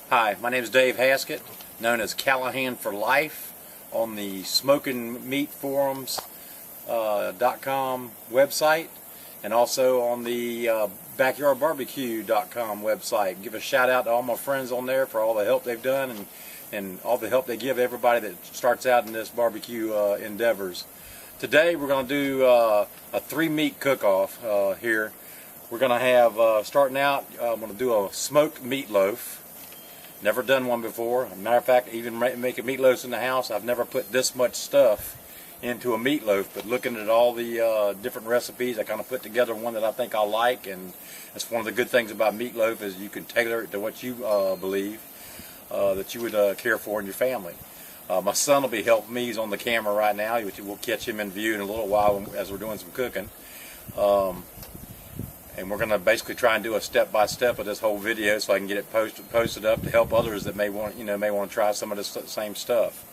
Hi, my name is Dave Haskett, known as Callahan for Life, on the SmokingMeatForums.com website, and also on the BackyardBarbecue.com website. Give a shout out to all my friends on there for all the help they've done and all the help they give everybody that starts out in this barbecue endeavors. Today we're going to do a 3-meat cook-off here. We're going to have, starting out, I'm going to do a smoked meatloaf. Never done one before. Matter of fact, even making meatloafs in the house, I've never put this much stuff into a meatloaf. But looking at all the different recipes, I kind of put together one that I think I'll like. And that's one of the good things about meatloaf, is you can tailor it to what you believe that you would care for in your family. My son will be helping me. He's on the camera right now. We'll catch him in view in a little while as we're doing some cooking. And we're going to basically try and do a step-by-step of this whole video so I can get it posted up to help others that may want to try some of this same stuff.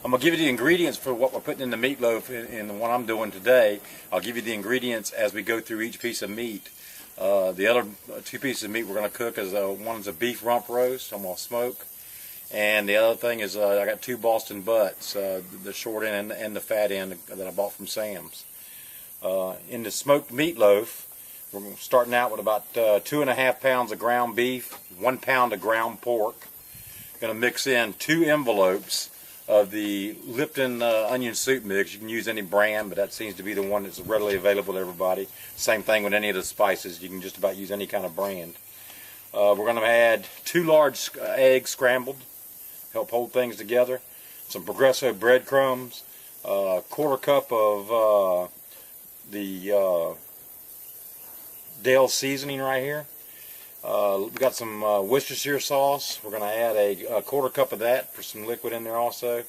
I'm going to give you the ingredients for what we're putting in the meatloaf in the one I'm doing today. I'll give you the ingredients as we go through each piece of meat. The other 2 pieces of meat we're going to cook is one's a beef rump roast I'm going to smoke, and the other thing is I got 2 Boston butts, the short end and the fat end that I bought from Sam's. In the smoked meatloaf, we're starting out with about 2.5 pounds of ground beef, 1 pound of ground pork. Going to mix in 2 envelopes of the Lipton onion soup mix. You can use any brand, but that seems to be the one that's readily available to everybody. Same thing with any of the spices. You can just about use any kind of brand. We're going to add 2 large eggs scrambled, help hold things together. Some Progresso breadcrumbs, a 1/4 cup of the Dale seasoning right here. We've got some Worcestershire sauce. We're going to add a 1/4 cup of that for some liquid in there also.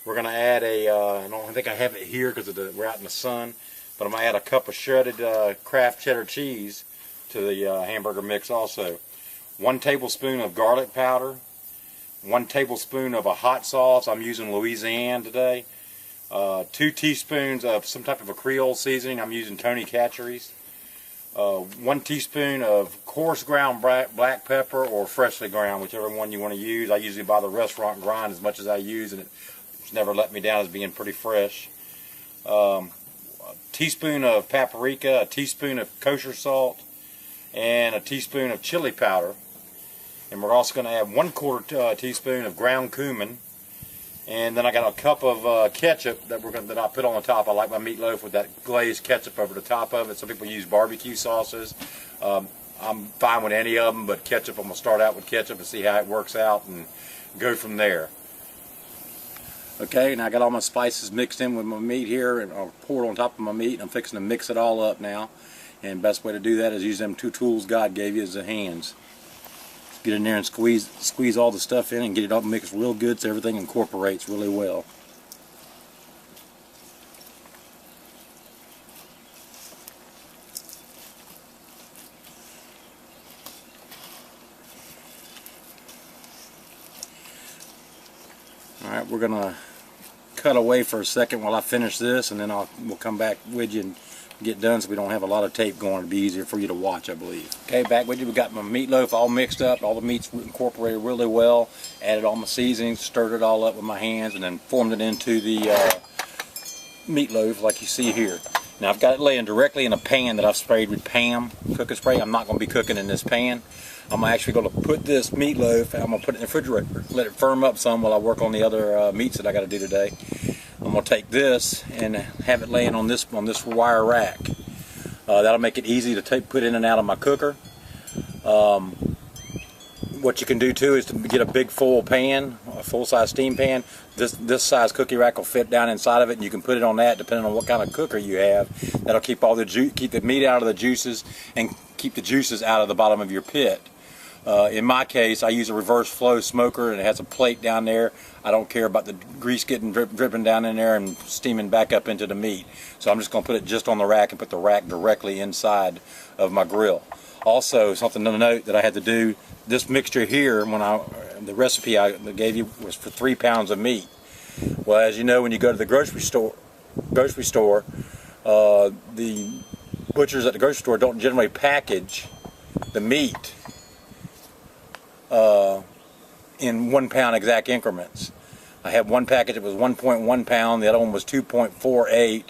We're going to add I don't think I have it here because we're out in the sun, but I'm going to add a cup of shredded Kraft cheddar cheese to the hamburger mix also. 1 tablespoon of garlic powder. 1 tablespoon of a hot sauce. I'm using Louisiana today. 2 teaspoons of some type of a Creole seasoning. I'm using Tony Chachere's. 1 teaspoon of coarse ground black pepper, or freshly ground, whichever one you want to use. I usually buy the restaurant grind as much as I use, and it's never let me down as being pretty fresh. A teaspoon of paprika, a teaspoon of kosher salt, and a teaspoon of chili powder. And we're also going to add 1/4 teaspoon of ground cumin. And then I got a cup of ketchup that I put on the top. I like my meatloaf with that glazed ketchup over the top of it. Some people use barbecue sauces. I'm fine with any of them, but ketchup, I'm going to start out with ketchup and see how it works out and go from there. Okay, now I got all my spices mixed in with my meat here, and I'll pour it on top of my meat. I'm fixing to mix it all up now. And the best way to do that is use them 2 tools God gave you, as the hands. Get in there and squeeze all the stuff in and get it all mixed real good so everything incorporates really well. Alright, we're going to cut away for a second while I finish this, and then we'll come back with you and get done so we don't have a lot of tape going. It'll be easier for you to watch, I believe. Okay, back with you. We got my meatloaf all mixed up. All the meat's incorporated really well. Added all my seasonings, stirred it all up with my hands, and then formed it into the meatloaf like you see here. Now I've got it laying directly in a pan that I've sprayed with Pam cooking spray. I'm not going to be cooking in this pan. I'm actually going to put this meatloaf, I'm going to put it in the refrigerator, let it firm up some while I work on the other meats that I got to do today. I'm going to take this and have it laying on this wire rack. That'll make it easy to put in and out of my cooker. What you can do too is to get a big full pan, a full-size steam pan. This size cookie rack will fit down inside of it, and you can put it on that depending on what kind of cooker you have. That'll keep keep the meat out of the juices and keep the juices out of the bottom of your pit. In my case, I use a reverse flow smoker, and it has a plate down there. I don't care about the grease getting dripping down in there and steaming back up into the meat. So I'm just going to put it just on the rack and put the rack directly inside of my grill. Also, something to note that I had to do, this mixture here, the recipe I gave you was for 3 pounds of meat. Well, as you know, when you go to the grocery store, the butchers at the grocery store don't generally package the meat in 1 pound exact increments. I had one package that was 1.1 pound, the other one was 2.48.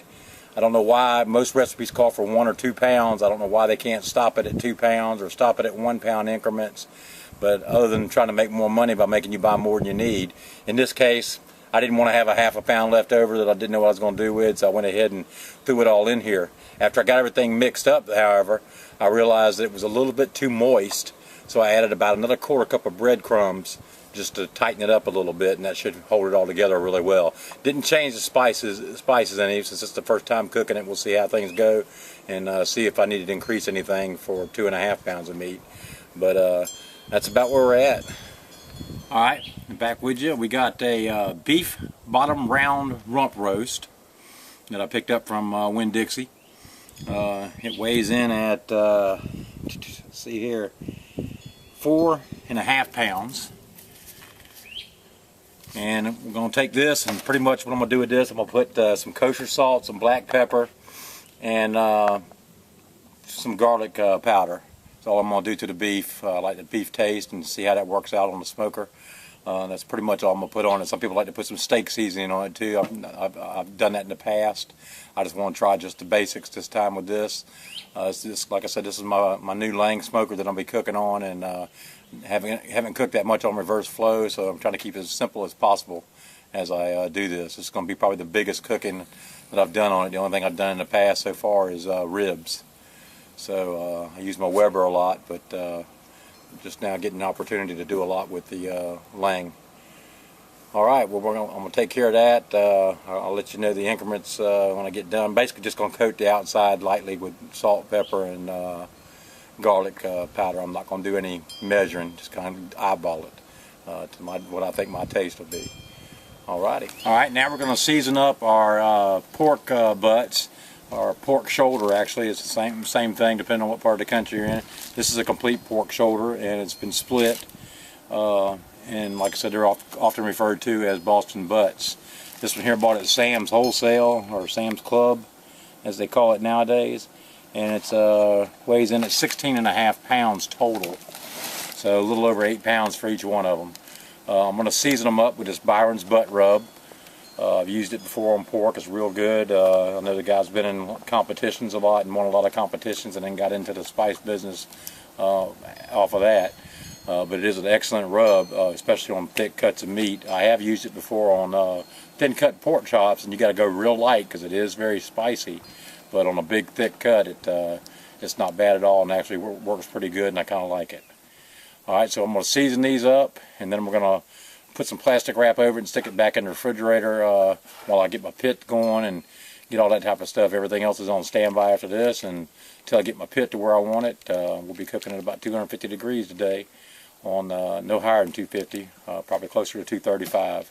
I don't know why most recipes call for 1 or 2 pounds. I don't know why they can't stop it at 2 pounds or stop it at 1 pound increments. But other than trying to make more money by making you buy more than you need, in this case, I didn't want to have a half a pound left over that I didn't know what I was going to do with, so I went ahead and threw it all in here. After I got everything mixed up, however, I realized that it was a little bit too moist, so I added about another 1/4 cup of breadcrumbs just to tighten it up a little bit, and that should hold it all together really well. Didn't change the spices any, since it's the first time cooking it. We'll see how things go and see if I needed to increase anything for 2.5 pounds of meat. But that's about where we're at. Alright, back with you. We got a beef bottom round rump roast that I picked up from Winn-Dixie. It weighs in at, let's see here, 4.5 pounds. And we're going to take this, and pretty much what I'm going to do with this, I'm going to put some kosher salt, some black pepper, and some garlic powder. That's all I'm going to do to the beef. I like the beef taste and see how that works out on the smoker. That's pretty much all I'm going to put on it. Some people like to put some steak seasoning on it too. I've done that in the past. I just want to try just the basics this time with this. Like I said, this is my new Lang smoker that I'll be cooking on, and haven't cooked that much on reverse flow, so I'm trying to keep it as simple as possible as I do this. It's going to be probably the biggest cooking that I've done on it. The only thing I've done in the past so far is ribs. So I use my Weber a lot, but just now getting an opportunity to do a lot with the Lang. Alright, well I'm going to take care of that. I'll let you know the increments when I get done. Basically just going to coat the outside lightly with salt, pepper, and garlic powder. I'm not going to do any measuring, just kind of eyeball it to what I think my taste will be. Alrighty. Alright, now we're going to season up our pork butts, or pork shoulder actually. It's the same thing depending on what part of the country you're in. This is a complete pork shoulder, and it's been split. And like I said, they're often referred to as Boston butts. This one here bought at Sam's Wholesale, or Sam's Club as they call it nowadays. And it weighs in at 16.5 pounds total, so a little over 8 pounds for each one of them. I'm going to season them up with this Byron's butt rub. I've used it before on pork. It's real good. I know the guy's been in competitions a lot and won a lot of competitions, and then got into the spice business off of that. But it is an excellent rub, especially on thick cuts of meat. I have used it before on thin cut pork chops, and you got to go real light because it is very spicy. But on a big thick cut, it's not bad at all, and actually works pretty good, and I kind of like it. Alright, so I'm going to season these up, and then we're going to put some plastic wrap over it and stick it back in the refrigerator while I get my pit going and get all that type of stuff. Everything else is on standby after this, and until I get my pit to where I want it. We'll be cooking at about 250 degrees today on no higher than 250, probably closer to 235.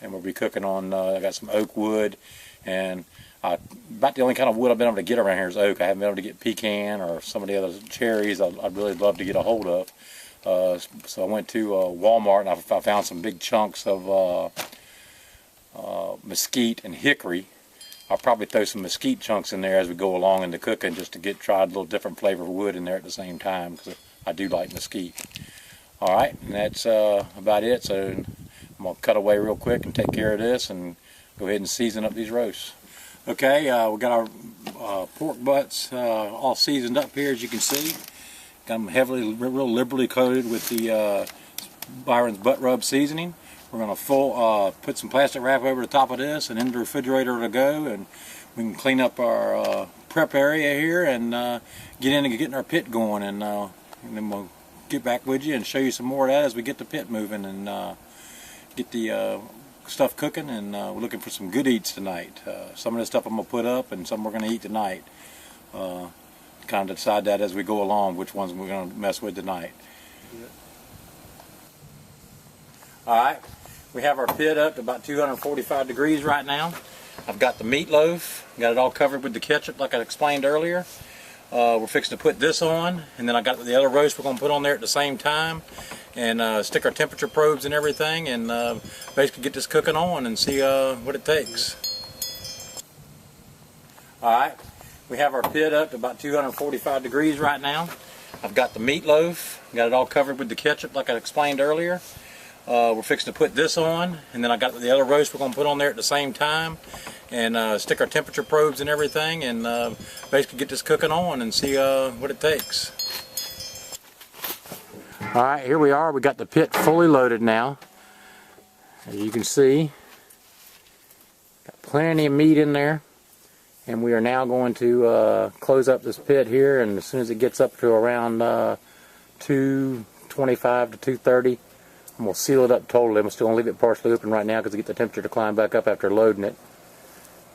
And we'll be cooking on, I got some oak wood, and about the only kind of wood I've been able to get around here is oak. I haven't been able to get pecan or some of the other cherries I'd really love to get a hold of. So I went to Walmart, and I found some big chunks of mesquite and hickory. I'll probably throw some mesquite chunks in there as we go along in the cooking, just to try a little different flavor of wood in there at the same time, because I do like mesquite. Alright, and that's about it. So I'm going to cut away real quick and take care of this and go ahead and season up these roasts. Okay, we got our pork butts all seasoned up here, as you can see. Got them real liberally coated with the Byron's butt rub seasoning. We're going to put some plastic wrap over the top of this and in the refrigerator to go, and we can clean up our prep area here and get in and get our pit going, and then we'll get back with you and show you some more of that as we get the pit moving and get the stuff cooking. And we're looking for some good eats tonight. Some of the stuff I'm going to put up, and some we're going to eat tonight. Kind of decide that as we go along, which ones we're going to mess with tonight. Alright, we have our pit up to about 245 degrees right now. I've got the meatloaf, got it all covered with the ketchup like I explained earlier. We're fixing to put this on, and then I got the other roast we're going to put on there at the same time, and stick our temperature probes and everything, and basically get this cooking on and see what it takes. Alright, we have our pit up to about 245 degrees right now. I've got the meatloaf, got it all covered with the ketchup like I explained earlier. We're fixing to put this on, and then I got the other roast we're going to put on there at the same time, and stick our temperature probes and everything, and basically get this cooking on and see what it takes. Alright, here we are. We got the pit fully loaded now. As you can see, got plenty of meat in there, and we are now going to close up this pit here, and as soon as it gets up to around 225 to 230, and we'll seal it up totally. I'm still going to leave it partially open right now because to get the temperature to climb back up after loading it.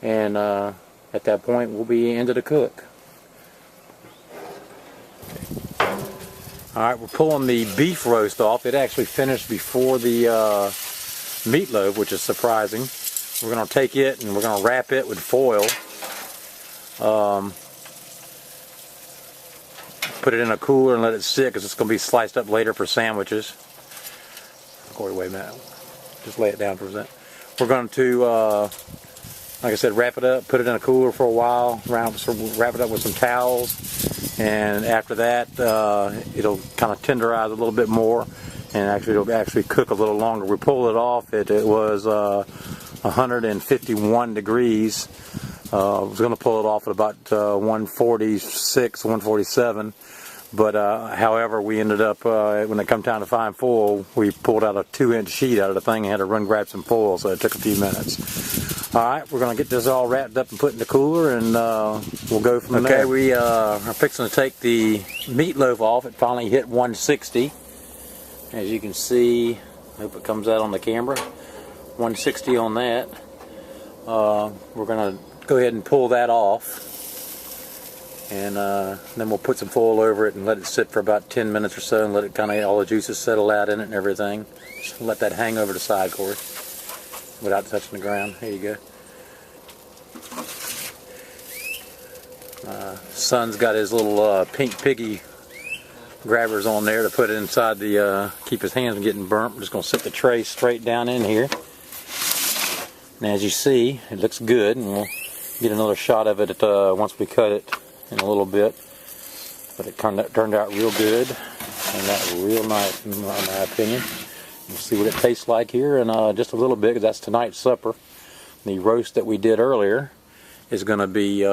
And at that point, we'll be into the cook. Alright, we're pulling the beef roast off. It actually finished before the meatloaf, which is surprising. We're going to take it and we're going to wrap it with foil. Put it in a cooler and let it sit because it's going to be sliced up later for sandwiches. Corey, wait a minute. Just lay it down for a second. We're going to, like I said, wrap it up, put it in a cooler for a while, wrap it up with some towels, and after that, it'll kind of tenderize a little bit more, and actually it'll actually cook a little longer. We pulled it off. It was 151 degrees. I was going to pull it off at about 146, 147. But however, we ended up, when it come time to find foil, we pulled out a 2-inch sheet out of the thing and had to run grab some foil, so it took a few minutes. Alright, we're going to get this all wrapped up and put in the cooler, and we'll go from there. Okay, we are fixing to take the meatloaf off. It finally hit 160. As you can see, I hope it comes out on the camera. 160 on that. We're going to go ahead and pull that off. And then we'll put some foil over it and let it sit for about 10 minutes or so and let it kind of, all the juices settle out in it and everything. Just let that hang over the side, Corey, without touching the ground. Here you go. Son's got his little pink piggy grabbers on there to put it inside the, keep his hands from getting burnt. I'm just going to set the tray straight down in here. And as you see, it looks good, and we'll get another shot of it once we cut it in a little bit. But it turned out real good, and that real nice in my opinion. We'll see what it tastes like here in just a little bit, because that's tonight's supper. The roast that we did earlier is going to be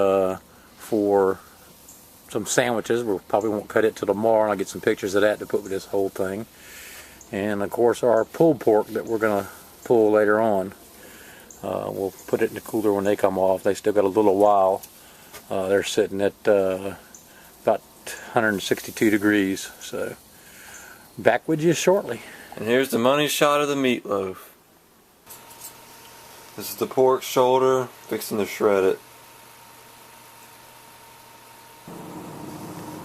for some sandwiches. We probably won't cut it till tomorrow, and I'll get some pictures of that to put with this whole thing. And of course our pulled pork that we're going to pull later on. We'll put it in the cooler when they come off. They still got a little while. They're sitting at about 162 degrees. So back with you shortly. And here's the money shot of the meatloaf. This is the pork shoulder, fixing to shred it.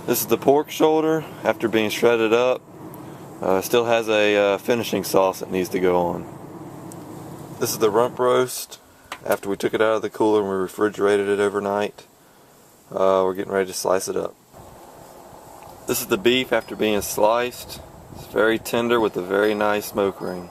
This is the pork shoulder after being shredded up. Still has a finishing sauce that needs to go on. This is the rump roast after we took it out of the cooler and we refrigerated it overnight. We're getting ready to slice it up. This is the beef after being sliced. It's very tender with a very nice smoke ring.